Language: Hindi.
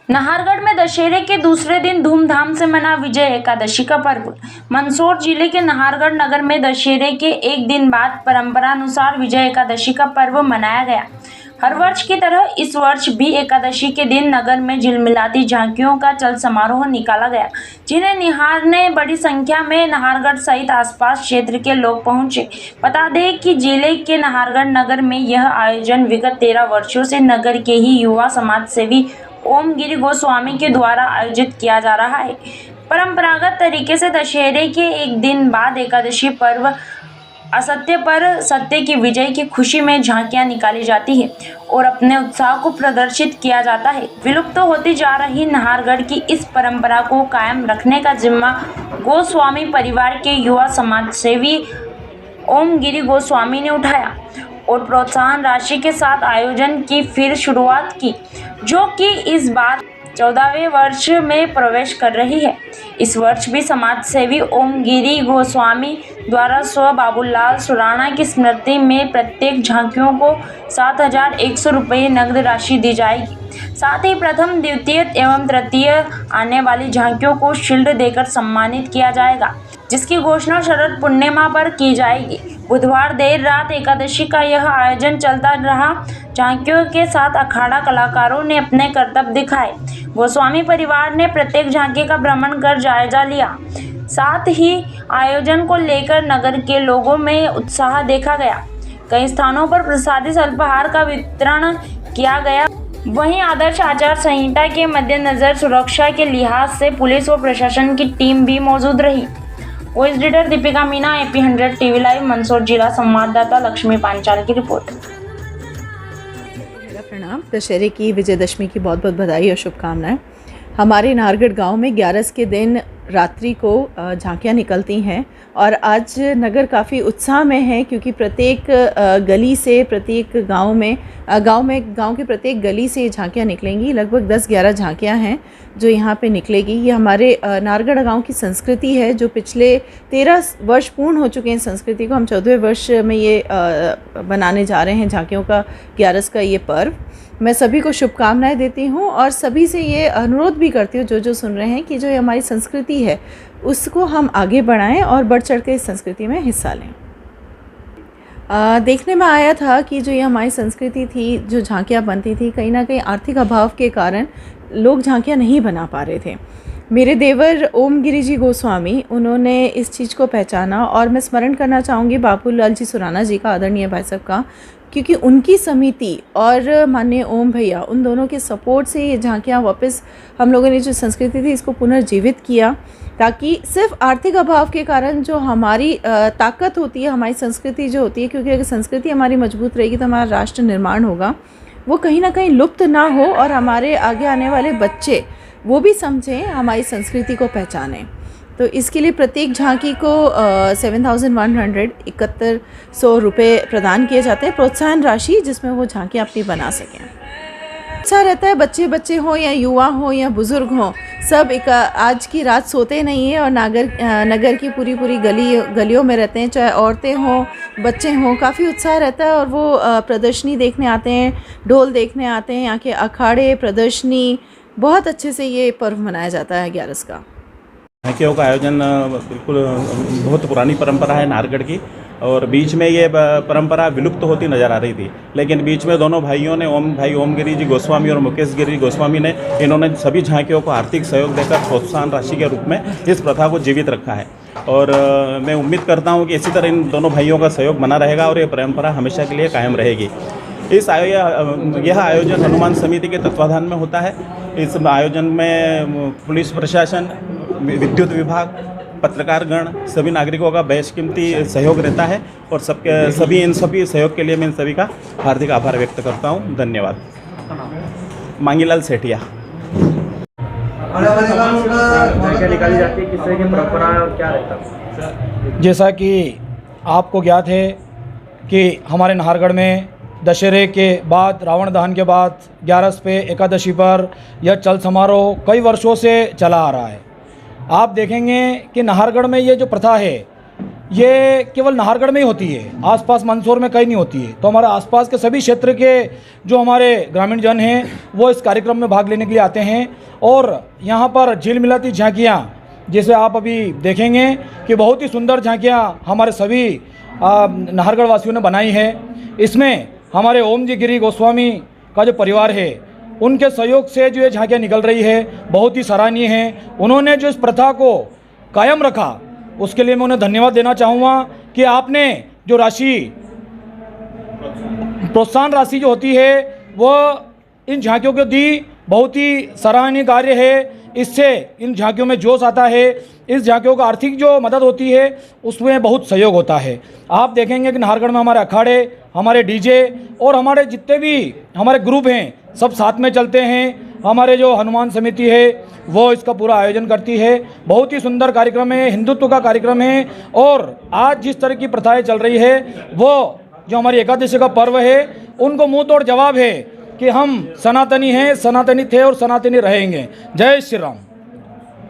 नाहरगढ़ में दशहरे के दूसरे दिन धूमधाम से मना विजय एकादशी का पर्व। मंदसौर जिले के नाहरगढ़ नगर में दशहरे के एक दिन बाद परंपरानुसार विजय एकादशी का पर्व मनाया गया। हर वर्ष की तरह इस वर्ष भी एकादशी के दिन नगर में झिलमिलाती झांकियों का चल समारोह निकाला गया, जिन्हें निहारने बड़ी संख्या में नाहरगढ़ सहित आसपास क्षेत्र के लोग पहुंचे। बता दें कि जिले के नाहरगढ़ नगर में यह आयोजन विगत 13 वर्षों से नगर के ही युवा समाज सेवी ओम गिरी गोस्वामी के द्वारा आयोजित किया जा रहा है। परंपरागत तरीके से दशहरे के एक दिन बाद एकादशी पर्व असत्य पर सत्य की विजय की खुशी में झांकियां निकाली जाती है और अपने उत्साह को प्रदर्शित किया जाता है। विलुप्त होती जा रही नाहरगढ़ की इस परंपरा को कायम रखने का जिम्मा गोस्वामी परिवार के युवा समाज सेवी ओम गिरी गोस्वामी ने उठाया और प्रोत्साहन राशि के साथ आयोजन की फिर शुरुआत की, जो कि इस बार 14वें वर्ष में प्रवेश कर रही है। इस वर्ष भी समाज सेवी ओम गिरी गोस्वामी द्वारा स्व बाबूलाल सुराणा की स्मृति में प्रत्येक झांकियों को 7,100 रुपये नगद राशि दी जाएगी। साथ ही प्रथम, द्वितीय एवं तृतीय आने वाली झांकियों को शील्ड देकर सम्मानित किया जाएगा, जिसकी घोषणा शरद पूर्णिमा पर की जाएगी। बुधवार देर रात एकादशी का यह आयोजन चलता रहा। झांकियों के साथ अखाड़ा कलाकारों ने अपने करतब दिखाए। गोस्वामी परिवार ने प्रत्येक झांकी का भ्रमण कर जायजा लिया। साथ ही आयोजन को लेकर नगर के लोगों में उत्साह देखा गया। कई स्थानों पर प्रसादी अल्पाहार का वितरण किया गया। वहीं आदर्श आचार संहिता के मद्देनजर सुरक्षा के लिहाज से पुलिस व प्रशासन की टीम भी मौजूद रही। Voice reader Deepika Meena, AP100 TV live, Mandsaur जिला। संवाददाता लक्ष्मी पांचाल की रिपोर्ट। प्रणाम। दशहरे की विजयदशमी की बहुत बहुत बधाई और शुभकामनाएं। हमारे नाहरगढ़ गांव में 11 के दिन रात्रि को झांकियां निकलती हैं और आज नगर काफ़ी उत्साह में है, क्योंकि प्रत्येक गली से, प्रत्येक गांव के प्रत्येक गली से झांकियां निकलेंगी। लगभग 10-11 झांकियां हैं जो यहाँ पे निकलेगी। ये हमारे नाहरगढ़ गांव की संस्कृति है, जो पिछले 13 वर्ष पूर्ण हो चुके हैं संस्कृति को। हम 14वें वर्ष में ये बनाने जा रहे हैं झांकियों का 11 का ये पर्व। मैं सभी को शुभकामनाएं देती हूँ और सभी से ये अनुरोध भी करती हूँ जो सुन रहे हैं कि जो हमारी संस्कृति है उसको हम आगे बढ़ाएं और बढ़ चढ़ के इस संस्कृति में हिस्सा लें। देखने में आया था कि जो ये हमारी संस्कृति थी, जो झांकियाँ बनती थी, कहीं ना कहीं आर्थिक अभाव के कारण लोग झांकियाँ नहीं बना पा रहे थे। मेरे देवर ओम गिरी जी गोस्वामी, उन्होंने इस चीज़ को पहचाना और मैं स्मरण करना चाहूँगी बाबूलाल जी सुराणा जी का, आदरणीय भाई साहब का, क्योंकि उनकी समिति और माननीय ओम भैया, उन दोनों के सपोर्ट से ये झांकियाँ वापस हम लोगों ने जो संस्कृति थी इसको पुनर्जीवित किया, ताकि सिर्फ आर्थिक अभाव के कारण जो हमारी ताकत होती है, हमारी संस्कृति जो होती है, क्योंकि अगर संस्कृति हमारी मजबूत रहेगी तो हमारा राष्ट्र निर्माण होगा, वो कहीं ना कहीं लुप्त ना हो और हमारे आगे आने वाले बच्चे वो भी समझें, हमारी संस्कृति को पहचानें। तो इसके लिए प्रत्येक झांकी को 7,171 रुपये प्रदान किए जाते हैं, प्रोत्साहन राशि, जिसमें वो झांकी अपनी बना सकें। अच्छा रहता है, बच्चे हों या युवा हों या बुज़ुर्ग हों, सब एक आज की रात सोते नहीं हैं और नगर की पूरी गलियों में रहते हैं, चाहे औरतें हों, बच्चे हों, काफ़ी उत्साह रहता है और वो प्रदर्शनी देखने आते हैं, ढोल देखने आते हैं, यहाँ के अखाड़े, प्रदर्शनी, बहुत अच्छे से ये पर्व मनाया जाता है 11 का। झांकियों का आयोजन बिल्कुल बहुत पुरानी परंपरा है नाहरगढ़ की, और बीच में ये परंपरा विलुप्त होती नज़र आ रही थी, लेकिन बीच में दोनों भाइयों ने, ओम गिरी जी गोस्वामी और मुकेश गिरी गोस्वामी ने, इन्होंने सभी झांकियों को आर्थिक सहयोग देकर प्रोत्साहन राशि के रूप में इस प्रथा को जीवित रखा है। और मैं उम्मीद करता हूँ कि इसी तरह इन दोनों भाइयों का सहयोग बना रहेगा और ये परंपरा हमेशा के लिए कायम रहेगी। यह आयोजन हनुमान समिति के तत्वाधान में होता है। इस आयोजन में पुलिस प्रशासन, विद्युत विभाग, पत्रकारगण, सभी नागरिकों का बेशकीमती सहयोग रहता है और इन सभी सहयोग के लिए मैं इन सभी का हार्दिक आभार व्यक्त करता हूँ। धन्यवाद। मांगीलाल सेठिया। निकाली जाती है, किस तरह की परंपरा और क्या रहता है? जैसा कि आपको ज्ञात है कि हमारे नाहरगढ़ में दशहरे के बाद, रावण दहन के बाद 11 पे एकादशी पर यह चल समारोह कई वर्षों से चला आ रहा है। आप देखेंगे कि नाहरगढ़ में ये जो प्रथा है ये केवल नाहरगढ़ में ही होती है, आसपास मंदसौर में कहीं नहीं होती है। तो हमारे आसपास के सभी क्षेत्र के जो हमारे ग्रामीण जन हैं वो इस कार्यक्रम में भाग लेने के लिए आते हैं। और यहाँ पर झील मिलाती झांकियाँ, जैसे आप अभी देखेंगे कि बहुत ही सुंदर झांकियाँ हमारे सभी नाहरगढ़ वासियों ने बनाई है। इसमें हमारे ओम जी गिरी गोस्वामी का जो परिवार है उनके सहयोग से जो ये झांकियाँ निकल रही है बहुत ही सराहनीय है। उन्होंने जो इस प्रथा को कायम रखा उसके लिए मैं उन्हें धन्यवाद देना चाहूँगा कि आपने जो राशि प्रोत्साहन राशि जो होती है वो इन झांकियों को दी, बहुत ही सराहनीय कार्य है। इससे इन झांकियों में जोश आता है, इस झांकियों का आर्थिक जो मदद होती है उसमें बहुत सहयोग होता है। आप देखेंगे कि नाहरगढ़ में हमारे अखाड़े, हमारे डीजे और हमारे जितने भी हमारे ग्रुप हैं सब साथ में चलते हैं। हमारे जो हनुमान समिति है वो इसका पूरा आयोजन करती है। बहुत ही सुंदर कार्यक्रम है, हिंदुत्व का कार्यक्रम है। और आज जिस तरह की प्रथाएं चल रही है वो जो हमारी एकादशी का पर्व है उनको मुंह तोड़ जवाब है कि हम सनातनी हैं, सनातनी थे और सनातनी रहेंगे। जय श्री राम।